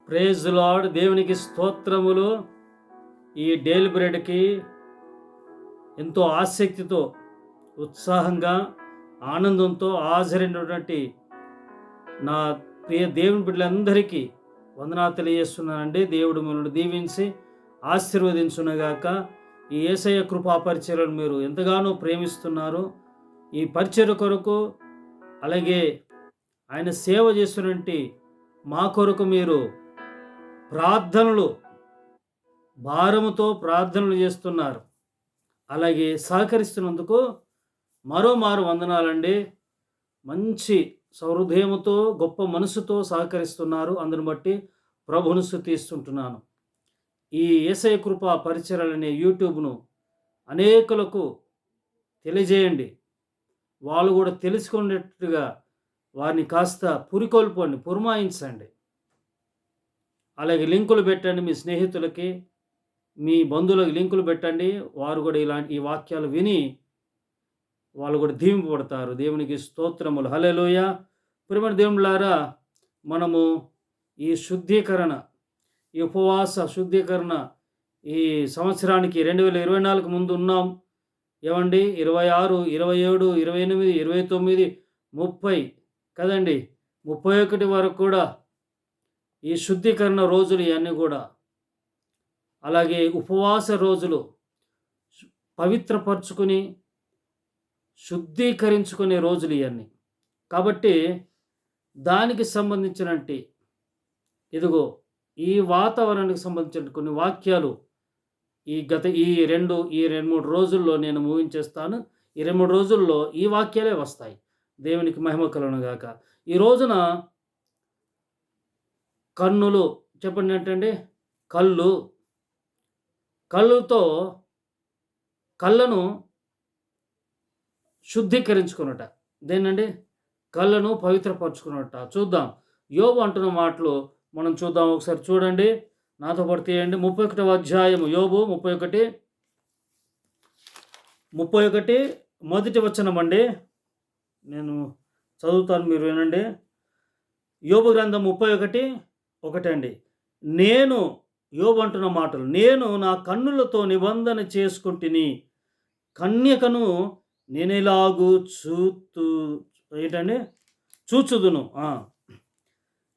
Praise lord. దేవునికి స్తోత్రములు. ఈ డైలీ బ్రెడ్కి ఎంతో ఆసక్తితో, ఉత్సాహంగా, ఆనందంతో హాజరైనటువంటి నా ప్రియ దేవుని బిడ్డలందరికీ వందనాలు తెలియజేస్తున్నానండి. దేవుడు మిమ్మల్ని దీవించి ఆశీర్వదించునగాక. ఈ యేసయ్య కృపా పరిచర్యను మీరు ఎంతగానో ప్రేమిస్తున్నారు. ఈ పరిచర్య కొరకు, అలాగే ఆయన సేవ చేస్తున్నటువంటి మా కొరకు మీరు ప్రార్థనలు, భారముతో ప్రార్థనలు చేస్తున్నారు. అలాగే సహకరిస్తున్నందుకు మరోమారు వందనాలండి. మంచి సౌహృదయముతో, గొప్ప మనసుతో సహకరిస్తున్నారు. అందుని బట్టి ప్రభువును స్తుతిస్తుంటున్నాను. ఈ యేసయ్య కృపా పరిచర్యలనే యూట్యూబ్ను అనేకులకు తెలియజేయండి. వాళ్ళు కూడా తెలుసుకునేట్టుగా వారిని కాస్త పురికొల్పండి, పురమాయించండి. అలాగే లింకులు పెట్టండి, మీ స్నేహితులకి, మీ బంధువులకు లింకులు పెట్టండి. వారు కూడా ఈ వాక్యాలు విని వాళ్ళు కూడా దీవింపబడతారు. దేవునికి స్తోత్రములు. హల్లెలూయా. ప్రియమైన దేవునులారా, మనము ఈ శుద్ధీకరణ, ఈ ఉపవాస శుద్ధీకరణ ఈ సంవత్సరానికి 2024 ముందు ఉన్నాం. ఏమండి, 26, 27, 28, 29, 30 కదండి, 31 వరకు కూడా ఈ శుద్ధీకరణ రోజులు ఇవన్నీ కూడా. అలాగే ఉపవాస రోజులు, పవిత్రపరచుకుని శుద్ధీకరించుకునే రోజులు ఇవన్నీ. కాబట్టి దానికి సంబంధించినట్టు ఇదిగో ఈ వాతావరణానికి సంబంధించిన కొన్ని వాక్యాలు ఈ 2-3 రోజుల్లో నేను ముగించేస్తాను. ఈ 2-3 రోజుల్లో ఈ వాక్యాలే వస్తాయి. దేవునికి మహిమ కలుగును గాక. ఈ రోజున కన్నులు చెప్పండి ఏంటండి, కళ్ళుతో కళ్ళను శుద్ధీకరించుకున్నట. దేనండి, కళ్ళను పవిత్రపరచుకున్నట. చూద్దాం. యోబు అంటున్న మాటలు మనం చూద్దాం. ఒకసారి చూడండి, నాతో పాటు తీయండి. 31వ అధ్యాయం యోబు 31 మొదటి వచనం అండి. నేను చదువుతాను, మీరు వినండి. యోబు గ్రంథం 31:1 అండి. యోబు అంటున్న మాటలు, నేను నా కన్నులతో నిబంధన చేసుకుంటుని, కన్యకను నేనెలాగూ చూచుదును.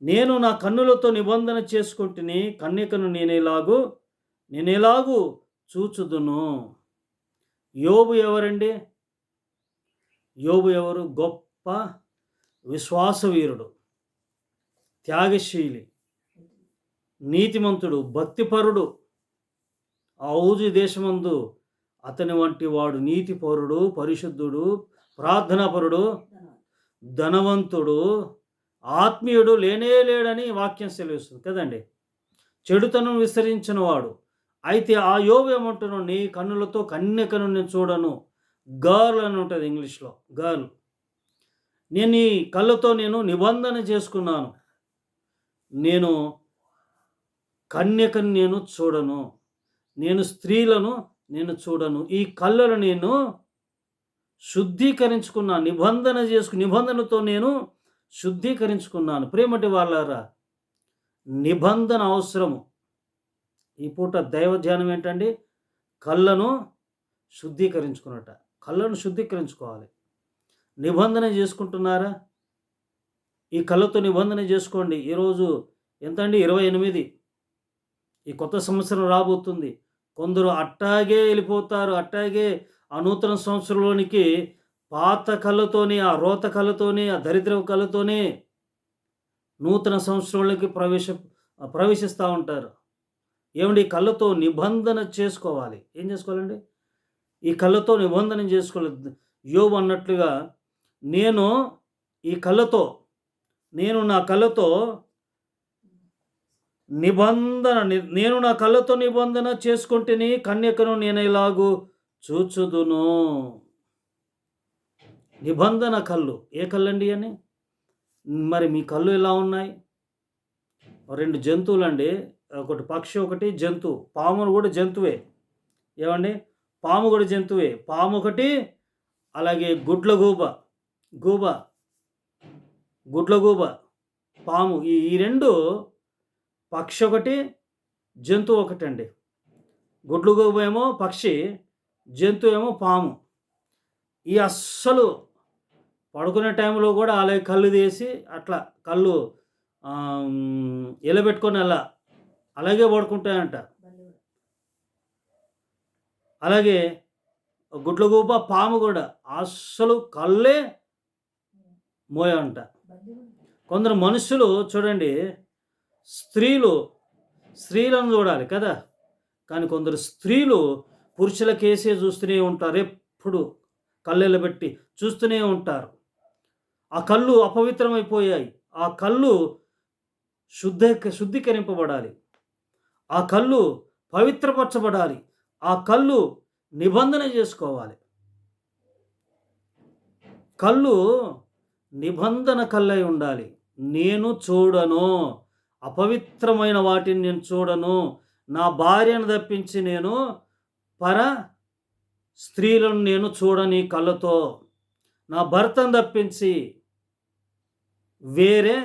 నేను నా కన్నులతో నిబంధన చేసుకుంటుని, కన్యకను నేనెలాగూ చూచుదును. యోబు ఎవరండి? యోబు ఎవరు? గొప్ప విశ్వాసవీరుడు, త్యాగశీలి, నీతిమంతుడు, భక్తిపరుడు. ఆ ఊజు దేశమందు అతని వంటి వాడు నీతిపరుడు, పరిశుద్ధుడు, ప్రార్థనాపరుడు, ధనవంతుడు, ఆత్మీయుడు లేనేలేడని వాక్యం సెలవిస్తుంది కదండి. చెడుతనం విస్తరించిన వాడు. అయితే ఆ యోబు ఏమంటున్నాడు? నీ కన్నులతో కన్యకను నేను చూడను. గర్ల్ అని ఉంటుంది ఇంగ్లీష్లో, గర్ల్. నేను ఈ కళ్ళతో నేను నిబంధన చేసుకున్నాను. నేను కన్యకను నేను చూడను, నేను స్త్రీలను నేను చూడను. ఈ కళ్ళను నేను శుద్ధీకరించుకున్నాను, నిబంధనతో నేను శుద్ధీకరించుకున్నాను. ప్రేమటి వాళ్ళారా, నిబంధన అవసరము. ఈ పూట దైవ ధ్యానం ఏంటండి? కళ్ళను శుద్ధీకరించుకున్నట. కళ్ళను శుద్ధీకరించుకోవాలి. నిబంధన చేసుకుంటున్నారా? ఈ కళ్ళతో నిబంధన చేసుకోండి. ఈరోజు ఎంత అండి? 28. ఈ కొత్త సంవత్సరం రాబోతుంది. కొందరు అట్టాగే వెళ్ళిపోతారు. అట్టాగే ఆ నూతన సంవత్సరంలోనికి పాత కళ్ళతోనే, ఆ రోత కళ్ళతోనే, ఆ దరిద్ర కళ్ళతోనే నూతన సంవత్సరంలోకి ప్రవేశిస్తూ ఉంటారు. ఏమండి, కళ్ళతో నిబంధన చేసుకోవాలి. ఏం చేసుకోవాలండి? ఈ కళ్ళతో నిబంధన చేసుకోవాలి. యోబు అన్నట్లుగా, నేను నా కళ్ళతో నిబంధన చేసుకుంటేని, కన్యకను నేను ఇలాగూ చూచుదును. నిబంధన కళ్ళు. ఏ కళ్ళండి అని? మరి మీ కళ్ళు ఎలా ఉన్నాయి? 2 జంతువులండి, ఒకటి పక్షి, ఒకటి జంతువు. పామును కూడా జంతువే. ఏమండి, పాము కూడా జంతువే. పాము ఒకటి, అలాగే గుడ్లగూబ, పాము. ఈ 2 పక్షి ఒకటి, జంతువు ఒకటండి. గుడ్లగూబ ఏమో పక్షి, జంతువు ఏమో పాము. ఈ అస్సలు పడుకునే టైంలో కూడా అలాగే కళ్ళు తీసి అట్లా కళ్ళు ఎలబెట్టుకొని అలాగే పడుకుంటాయంట. అలాగే గుడ్లగూబ, పాము కూడా అస్సలు కళ్ళే మోయంట. కొందరు మనుషులు చూడండి, స్త్రీలను చూడాలి కదా, కానీ కొందరు స్త్రీలు పురుషుల కేసే చూస్తూనే ఉంటారు. ఎప్పుడు కళ్ళెళ్ళబెట్టి చూస్తూనే ఉంటారు. ఆ కళ్ళు అపవిత్రమైపోయాయి. ఆ కళ్ళు శుద్ధీకరింపబడాలి. ఆ కళ్ళు పవిత్రపరచబడాలి. ఆ కళ్ళు నిబంధన చేసుకోవాలి. కళ్ళు నిబంధన కళ్ళై ఉండాలి. నేను చూడను, అపవిత్రమైన వాటిని నేను చూడను, నా భార్యను తప్పించి నేను పర స్త్రీలను నేను చూడని కళ్ళతో, నా భర్తను తప్పించి వేరే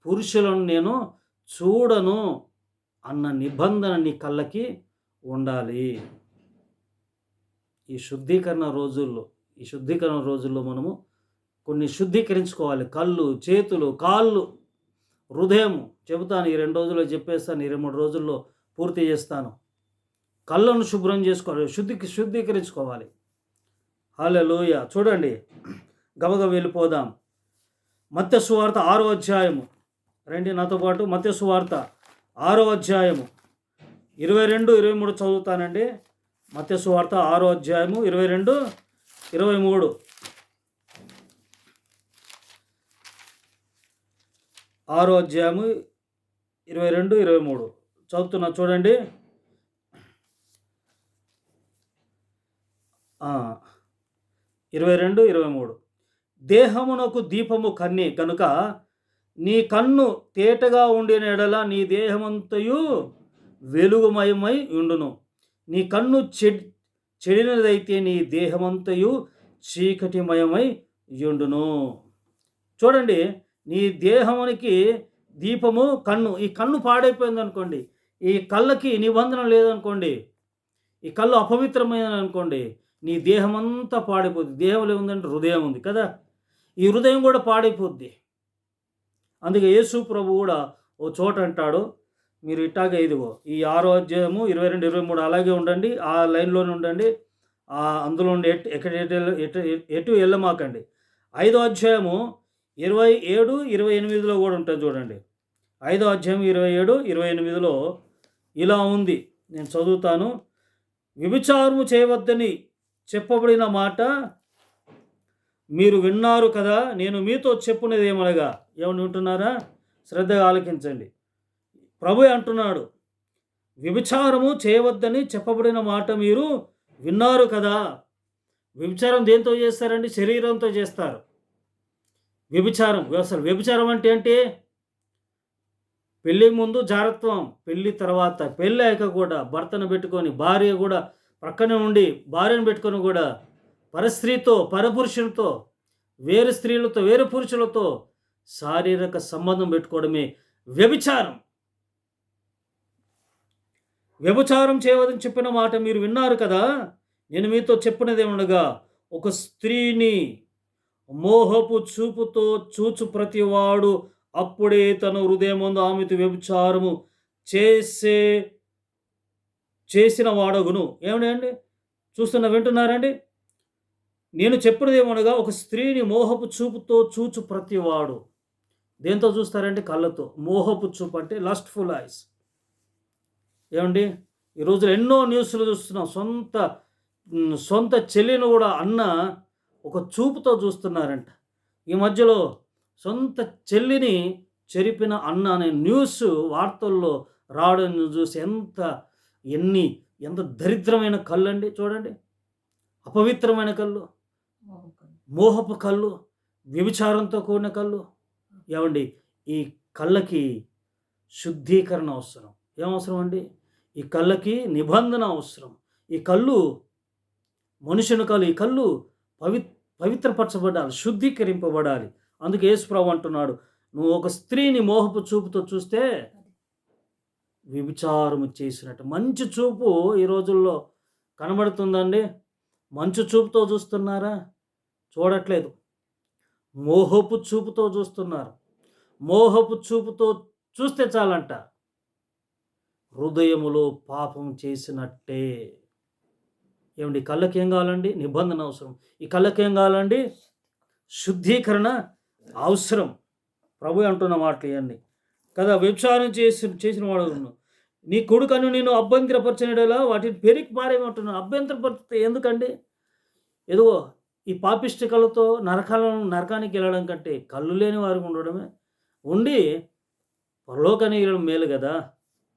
పురుషులను నేను చూడను అన్న నిబంధన నీ కళ్ళకి ఉండాలి. ఈ శుద్ధీకరణ రోజుల్లో మనము కొన్ని శుద్ధీకరించుకోవాలి. కళ్ళు, చేతులు, కాళ్ళు, హృదయం. చెబుతాను, ఈ 2 రోజుల్లో చెప్పేస్తాను, 23 రోజుల్లో పూర్తి చేస్తాను. కళ్ళను శుభ్రం చేసుకోవాలి, శుద్ధీకరించుకోవాలి. హల్లెలూయా. చూడండి, గబగబ వెళ్ళిపోదాం. మత్తయి సువార్త 6వ అధ్యాయము, రండి నాతో పాటు. మత్తయి సువార్త 6వ అధ్యాయము 22, 23 చదువుతానండి. మత్తయి సువార్త 6వ అధ్యాయము 22, 23. 6వ అధ్యాయము 22, 23 చదువుతున్నా చూడండి. 22, 23. దేహమునకు దీపము కన్నే కనుక నీ కన్ను తేటగా ఉండిన ఎడల నీ దేహమంతయు వెలుగుమయమై ఉండును. నీ కన్ను చెడినదైతే నీ దేహమంతయు చీకటిమయమై ఉండును. చూడండి, నీ దేహమునికి దీపము కన్ను. ఈ కన్ను పాడైపోయింది అనుకోండి, ఈ కళ్ళకి నిబంధన లేదనుకోండి, ఈ కళ్ళు అపవిత్రమైనది అనుకోండి, నీ దేహం అంతా పాడైపోద్ది. దేహంలో ఏముందంటే హృదయం ఉంది కదా, ఈ హృదయం కూడా పాడైపోద్ది. అందుకే యేసు ప్రభు కూడా ఓ చోట అంటాడు, మీరు ఇట్టాగే ఇదిగో ఈ 6వ అధ్యాయము 22, 23 అలాగే ఉండండి, ఆ లైన్లోనే ఉండండి, అందులో ఉండి ఎటు వెళ్ళమాకండి. 5వ అధ్యాయము 27, 28లో కూడా ఉంటుంది చూడండి. 5వ అధ్యాయం 27, 28లో ఇలా ఉంది, నేను చదువుతాను. వ్యభిచారము చేయవద్దని చెప్పబడిన మాట మీరు విన్నారు కదా, నేను మీతో చెప్పునేది ఏమనగా. ఏమని వింటున్నారా? శ్రద్ధగా ఆలకించండి. ప్రభువే అంటున్నాడు, వ్యభిచారము చేయవద్దని చెప్పబడిన మాట మీరు విన్నారు కదా. వ్యభిచారం దేంతో చేస్తారండి? శరీరంతో చేస్తారు. వ్యభిచారం అంటే ఏంటి? పెళ్ళి ముందు జాగ్రత్తం, పెళ్ళి తర్వాత, పెళ్ళాక కూడా భర్తను పెట్టుకొని, భార్య కూడా ప్రక్కనే ఉండి భార్యను పెట్టుకొని కూడా పరస్త్రీతో, పరపురుషులతో, వేరే స్త్రీలతో, వేరే పురుషులతో శారీరక సంబంధం పెట్టుకోవడమే వ్యభిచారం. వ్యభిచారం చేయవద్దని చెప్పిన మాట మీరు విన్నారు కదా, నేను మీతో చెప్పినది ఏమనగా, ఒక స్త్రీని మోహపు చూపుతో చూచు ప్రతివాడు అప్పుడే తన హృదయమందు ఆమెతో వ్యభిచారము చేసిన వాడగును. ఏమండి వింటున్నారండి? నేను చెప్పినది ఏమనగా, ఒక స్త్రీని మోహపు చూపుతో చూచు ప్రతివాడు. దేంతో చూస్తారంటే? కళ్ళతో. మోహపు చూపు అంటే లస్ట్ఫుల్ ఐస్. ఏమండి, ఈ రోజులో ఎన్నో న్యూస్లు చూస్తున్నాం. సొంత చెల్లిని కూడా అన్న ఒక చూపుతో చూస్తున్నారంట. ఈ మధ్యలో సొంత చెల్లిని చెరిపిన అన్న అనే న్యూస్ వార్తల్లో రావడం చూసి ఎంత దరిద్రమైన కళ్ళు అండి. చూడండి, అపవిత్రమైన కళ్ళు, మోహపు కళ్ళు, వ్యభిచారంతో కూడిన కళ్ళు. ఏమండి, ఈ కళ్ళకి శుద్ధీకరణ అవసరం. ఏమవసరం అండి? ఈ కళ్ళకి నిబంధన అవసరం. ఈ కళ్ళు మనుషుని కళ్ళు, ఈ కళ్ళు పవిత్రపరచబడాలి, శుద్ధీకరింపబడాలి. అందుకే యేసు ప్రభువు అంటున్నాడు, నువ్వు ఒక స్త్రీని మోహపు చూపుతో చూస్తే వ్యభిచారము చేసినట్టు. మంచి చూపు ఈ రోజుల్లో కనబడుతుందండి? మంచు చూపుతో చూస్తున్నారా? చూడట్లేదు. మోహపు చూపుతో చూస్తున్నారు. మోహపు చూపుతో చూస్తే చాలంట హృదయములో పాపం చేసినట్టే. ఏమండి, కళ్ళకేం కావాలండి? నిబంధన అవసరం. ఈ కళ్ళకేం కావాలండి? శుద్ధీకరణ అవసరం. ప్రభు అంటున్న మాటలు ఇవన్నీ కదా. వ్యభిచారం చేసిన వాడు నీ కొడుకను నేను అభ్యంతరపరచనిలా వాటిని పెరిగి పారేయమంటున్నాను. అభ్యంతరపరిస్తే ఎందుకండి? ఎదుగో ఈ పాపిష్టి కళ్ళతో నరకానికి వెళ్ళడం కంటే కళ్ళు లేని వారికి ఉండడమే, ఉండి పరలోకానికి వెళ్ళడం మేలు కదా.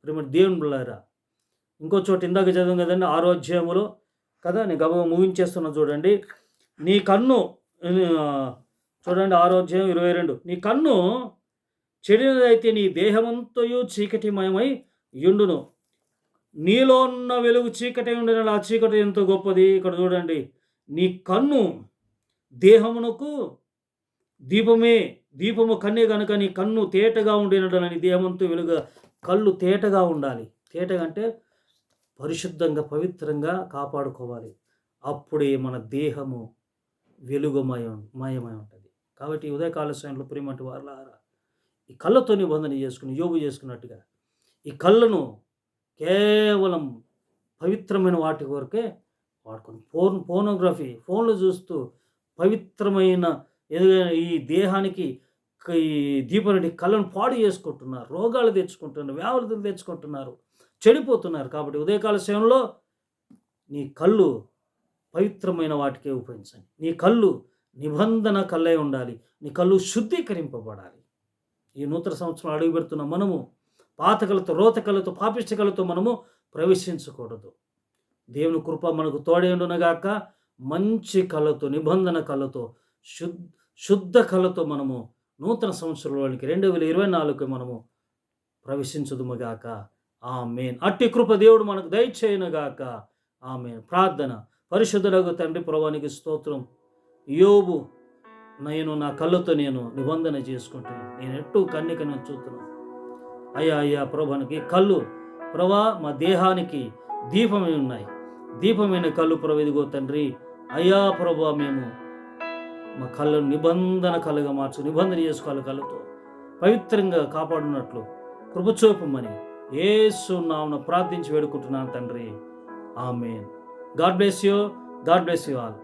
ప్రేమ దేవుని బిడ్డలారా, ఇంకో చోట ఇందాక చదివాం కదండి, 6వ అధ్యాయములో కదా. నేను గబగబా ముగించేస్తున్నా చూడండి. నీ కన్ను చూడండి, 6వ అధ్యాయం 22. నీ కన్ను చెడినదైతే నీ దేహమంతయు చీకటిమయమై యుండును. నీలో ఉన్న వెలుగు చీకటి ఉండిన ఆ చీకటి ఎంతో గొప్పది. ఇక్కడ చూడండి, నీ కన్ను దేహమునకు దీపము కన్నే కనుక నీ కన్ను తేటగా ఉండినడని దేహమంతో వెలుగు. కళ్ళు తేటగా ఉండాలి. తేటగా అంటే పరిశుద్ధంగా పవిత్రంగా కాపాడుకోవాలి. అప్పుడే మన దేహము మయమై ఉంటుంది. కాబట్టి ఉదయకాల సమయంలో ప్రియమంటి వారలారా, ఈ కళ్ళతో నిబంధన చేసుకుని యోగు చేసుకున్నట్టుగా ఈ కళ్ళను కేవలం పవిత్రమైన వాటి వరకే వాడుకొని పోర్నోగ్రఫీ ఫోన్లు చూస్తూ పవిత్రమైన ఈ దేహానికి ఈ దీపానికి కళ్ళను పాడు చేసుకుంటున్నారు. రోగాలు తెచ్చుకుంటున్నారు, వ్యాధులు తెచ్చుకుంటున్నారు, చెడిపోతున్నారు. కాబట్టి ఉదయకాల సమయంలో నీ కళ్ళు పవిత్రమైన వాటికే ఉపయోగించండి. నీ కళ్ళు నిబంధన కళ్ళై ఉండాలి. నీ కళ్ళు శుద్ధీకరింపబడాలి. ఈ నూతన సంవత్సరం అడుగు పెడుతున్న మనము పాత కళ్ళతో, రోత కళ్ళతో, పాపిష్ట కళ్ళతో మనము ప్రవేశించకూడదు. దేవుని కృప మనకు తోడే ఉండునగాక. మంచి కళ్ళతో, నిబంధన కళ్ళతో, శుద్ధ కళ్ళతో మనము నూతన సంవత్సరంలోనికి 2024 మనము ప్రవేశించుదుముగాక. ఆమేన్. అట్టి కృప దేవుడు మనకు దయచేయునుగాక. ఆమేన్. ప్రార్థన. పరిశుద్ధుడగు తండ్రి, ప్రభువానికి స్తోత్రం. యోబు, నేను నా కళ్ళతో నేను నిబంధన చేసుకుంటున్నాను, నేను ఎట్టు కన్యకను చూస్తున్నాను. అయ్యా ప్రభునికి కళ్ళు ప్రభా మా దేహానికి దీపమై ఉన్నాయి. దీపమైన కళ్ళు ప్రభు, ఇదిగో తండ్రి అయ్యా ప్రభా, మేము మా కళ్ళను నిబంధన కళ్ళుగా నిబంధన చేసుకోవాలి. కళ్ళతో పవిత్రంగా కాపాడున్నట్లు కృప చూపమని యేసు నామమున ప్రార్థించి వేడుకుంటున్నాను తండ్రి. Amen. God bless you. God bless you all.